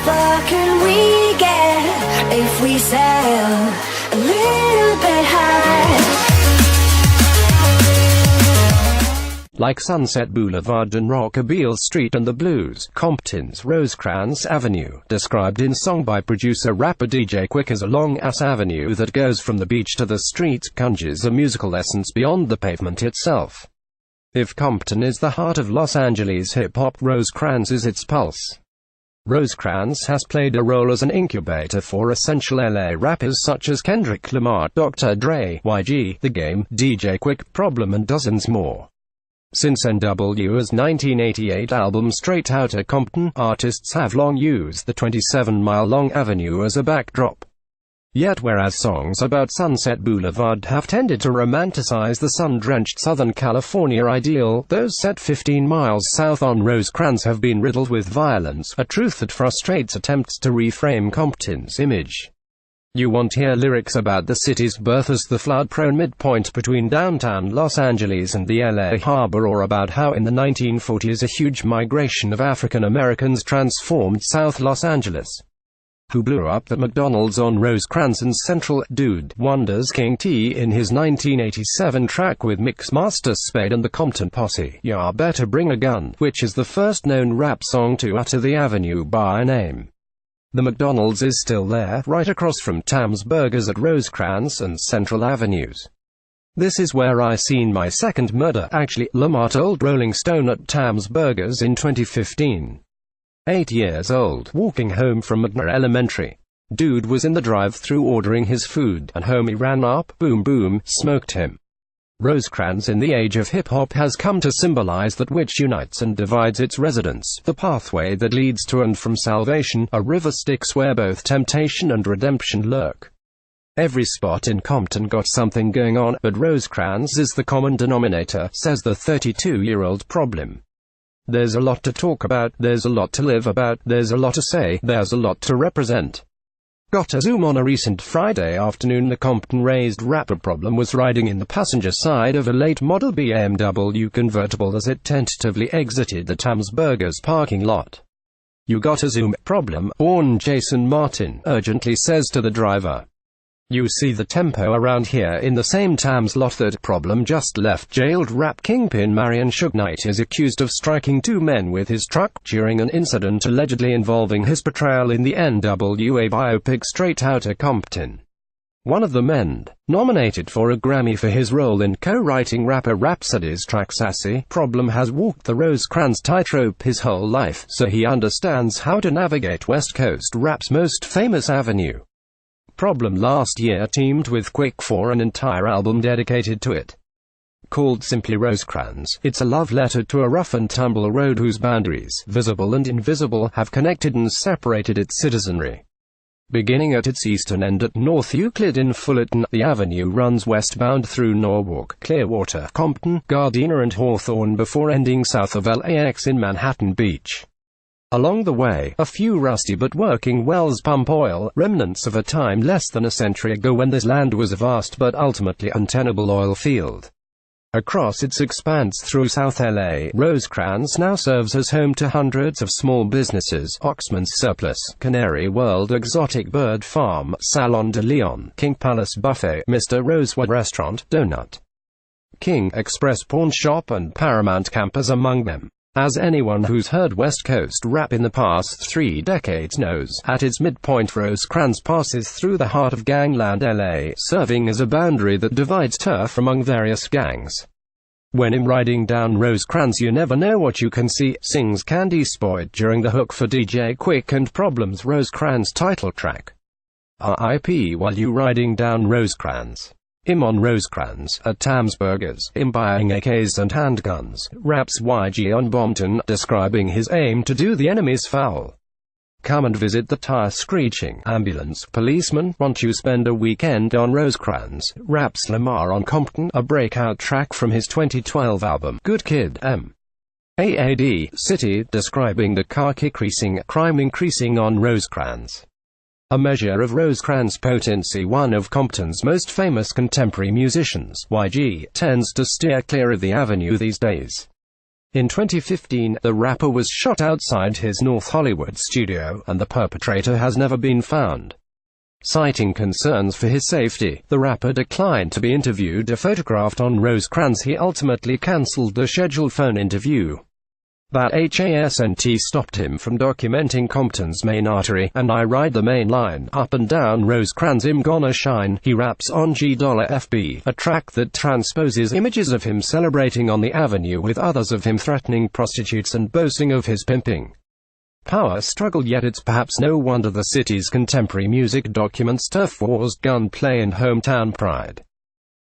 far can we get if we sail a little bit high? Like Sunset Boulevard and Beale Street and the blues, Compton's Rosecrans Avenue, described in song by producer-rapper DJ Quick as a long-ass avenue that goes from the beach to the streets, conjures a musical essence beyond the pavement itself. If Compton is the heart of Los Angeles hip-hop, Rosecrans is its pulse. Rosecrans has played a role as an incubator for essential LA rappers such as Kendrick Lamar, Dr. Dre, YG, The Game, DJ Quick, Problem and dozens more. Since NWA's 1988 album Straight Outta Compton, artists have long used the 27-mile-long avenue as a backdrop. Yet whereas songs about Sunset Boulevard have tended to romanticize the sun-drenched Southern California ideal, those set 15 miles south on Rosecrans have been riddled with violence, a truth that frustrates attempts to reframe Compton's image. You won't hear lyrics about the city's birth as the flood-prone midpoint between downtown Los Angeles and the LA harbor, or about how in the 1940s a huge migration of African Americans transformed South Los Angeles. Who blew up the McDonald's on Rosecrans and Central, dude, wonders King T in his 1987 track with Mixmaster Spade and the Compton Posse, Ya Better Bring a Gun, which is the first known rap song to utter the avenue by name. The McDonald's is still there, right across from Tam's Burgers at Rosecrans and Central Avenues. This is where I seen my second murder, actually, Lamar told Rolling Stone at Tam's Burgers in 2015. 8 years old, walking home from McNair Elementary. Dude was in the drive-thru ordering his food, and homie ran up, boom boom, smoked him. Rosecrans in the age of hip-hop has come to symbolize that which unites and divides its residents, the pathway that leads to and from salvation, a river Styx where both temptation and redemption lurk. Every spot in Compton got something going on, but Rosecrans is the common denominator, says the 32-year-old Problem. There's a lot to talk about, there's a lot to live about, there's a lot to say, there's a lot to represent. Got a Zoom on a recent Friday afternoon. The Compton-raised rapper Problem was riding in the passenger side of a late model BMW convertible as it tentatively exited the Tam's Burgers parking lot. You got a Zoom, Problem, born Jason Martin, urgently says to the driver. You see the tempo around here in the same Tam's lot that Problem just left. Jailed rap kingpin Marion Suge Knight is accused of striking 2 men with his truck during an incident allegedly involving his portrayal in the NWA biopic Straight Outta Compton. One of the men, nominated for a Grammy for his role in co-writing rapper Rhapsody's track Sassy, Problem has walked the Rosecrans tightrope his whole life, so he understands how to navigate West Coast rap's most famous avenue. Problem last year teamed with Quick for an entire album dedicated to it. Called simply Rosecrans, it's a love letter to a rough-and-tumble road whose boundaries, visible and invisible, have connected and separated its citizenry. Beginning at its eastern end at North Euclid in Fullerton, the avenue runs westbound through Norwalk, Clearwater, Compton, Gardena and Hawthorne before ending south of LAX in Manhattan Beach. Along the way, a few rusty but working wells pump oil, remnants of a time less than a century ago when this land was a vast but ultimately untenable oil field. Across its expanse through South LA, Rosecrans now serves as home to hundreds of small businesses: Oxman's Surplus, Canary World Exotic Bird Farm, Salon de Leon, King Palace Buffet, Mr. Rosewood Restaurant, Donut King Express Pawn Shop and Paramount Campers among them. As anyone who's heard West Coast rap in the past 3 decades knows, at its midpoint Rosecrans passes through the heart of gangland LA, serving as a boundary that divides turf among various gangs. When I'm riding down Rosecrans you never know what you can see, sings Candy Spoid during the hook for DJ Quick and Problem's Rosecrans title track. RIP while you riding down Rosecrans. I'm on Rosecrans, at Tam's Burgers, I'm buying AKs and handguns, raps YG on Bompton, describing his aim to do the enemy's foul. Come and visit the tire screeching ambulance policeman, won't you spend a weekend on Rosecrans, raps Lamar on Compton, a breakout track from his 2012 album, Good Kid, M. AAD, City, describing the crime increasing on Rosecrans. A measure of Rosecrans' potency. One of Compton's most famous contemporary musicians, YG, tends to steer clear of the avenue these days. In 2015, the rapper was shot outside his North Hollywood studio, and the perpetrator has never been found. Citing concerns for his safety, the rapper declined to be interviewed or photographed on Rosecrans. He ultimately cancelled the scheduled phone interview. That hasn't stopped him from documenting Compton's main artery, and I ride the main line, up and down Rosecrans I'm gonna shine, he raps on G$FB, a track that transposes images of him celebrating on the avenue with others of him threatening prostitutes and boasting of his pimping power struggle. Yet it's perhaps no wonder the city's contemporary music documents turf wars, gunplay and hometown pride.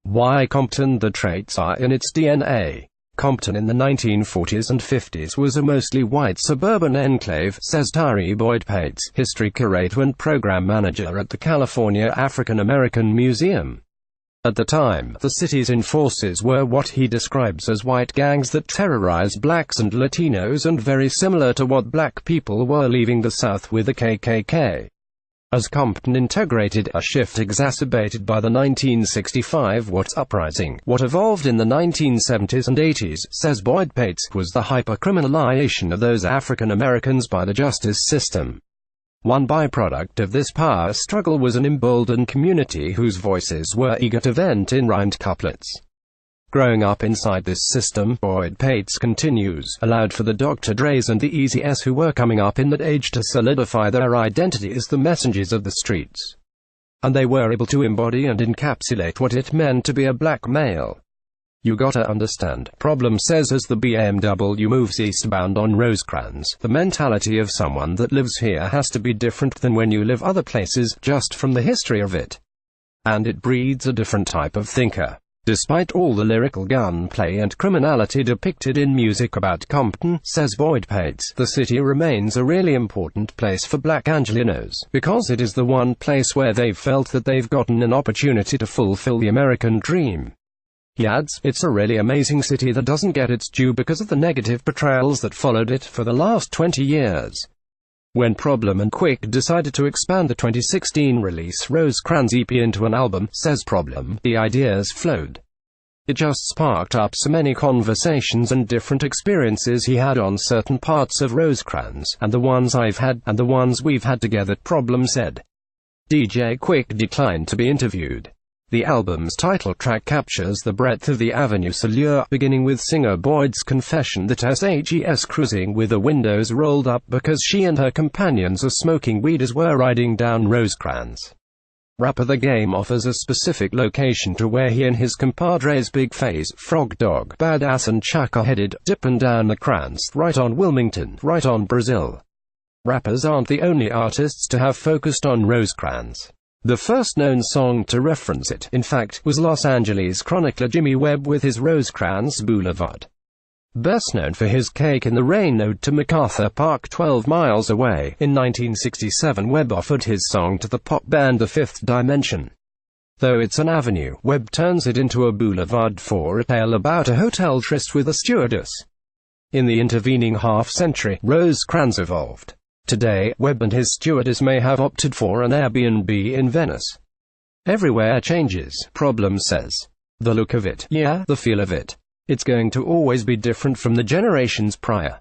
Why Compton? The traits are in its DNA. Compton in the 1940s and 50s was a mostly white suburban enclave, says Tari Boyd Pates, history curator and program manager at the California African American Museum. At the time, the city's enforcers were what he describes as white gangs that terrorize blacks and Latinos, and very similar to what black people were leaving the South with the KKK. As Compton integrated, a shift exacerbated by the 1965 Watts uprising, what evolved in the 1970s and 80s, says Boyd Pates, was the hyper-criminalization of those African Americans by the justice system. One byproduct of this power struggle was an emboldened community whose voices were eager to vent in rhymed couplets. Growing up inside this system, Boyd Pates continues, allowed for the Dr. Dre's and the Eazy-E's who were coming up in that age to solidify their identity as the messengers of the streets. And they were able to embody and encapsulate what it meant to be a black male. You gotta understand, Problem says as the BMW moves eastbound on Rosecrans, the mentality of someone that lives here has to be different than when you live other places, just from the history of it. And it breeds a different type of thinker. Despite all the lyrical gunplay and criminality depicted in music about Compton, says Boyd Pates, the city remains a really important place for black Angelenos, because it is the one place where they've felt that they've gotten an opportunity to fulfill the American dream. He adds, it's a really amazing city that doesn't get its due because of the negative portrayals that followed it for the last 20 years. When Problem and Quick decided to expand the 2016 release Rosecrans EP into an album, says Problem, the ideas flowed. It just sparked up so many conversations and different experiences he had on certain parts of Rosecrans, and the ones I've had, and the ones we've had together, Problem said. DJ Quick declined to be interviewed. The album's title track captures the breadth of the avenue's allure, beginning with singer Boyd's confession that she's cruising with the windows rolled up because she and her companions are smoking weed as we're riding down Rosecrans. Rapper The Game offers a specific location to where he and his compadres Big Face, Frog Dog, Badass and Chuck are headed, dipping down the Crans, right on Wilmington, right on Brazil. Rappers aren't the only artists to have focused on Rosecrans. The first known song to reference it, in fact, was Los Angeles chronicler Jimmy Webb with his Rosecrans Boulevard. Best known for his Cake in the Rain ode to MacArthur Park 12 miles away, in 1967 Webb offered his song to the pop band The Fifth Dimension. Though it's an avenue, Webb turns it into a boulevard for a tale about a hotel tryst with a stewardess. In the intervening half-century, Rosecrans evolved. Today, Webb and his stewardess may have opted for an Airbnb in Venice. Everywhere changes, Problem says. The look of it, yeah, the feel of it. It's going to always be different from the generations prior.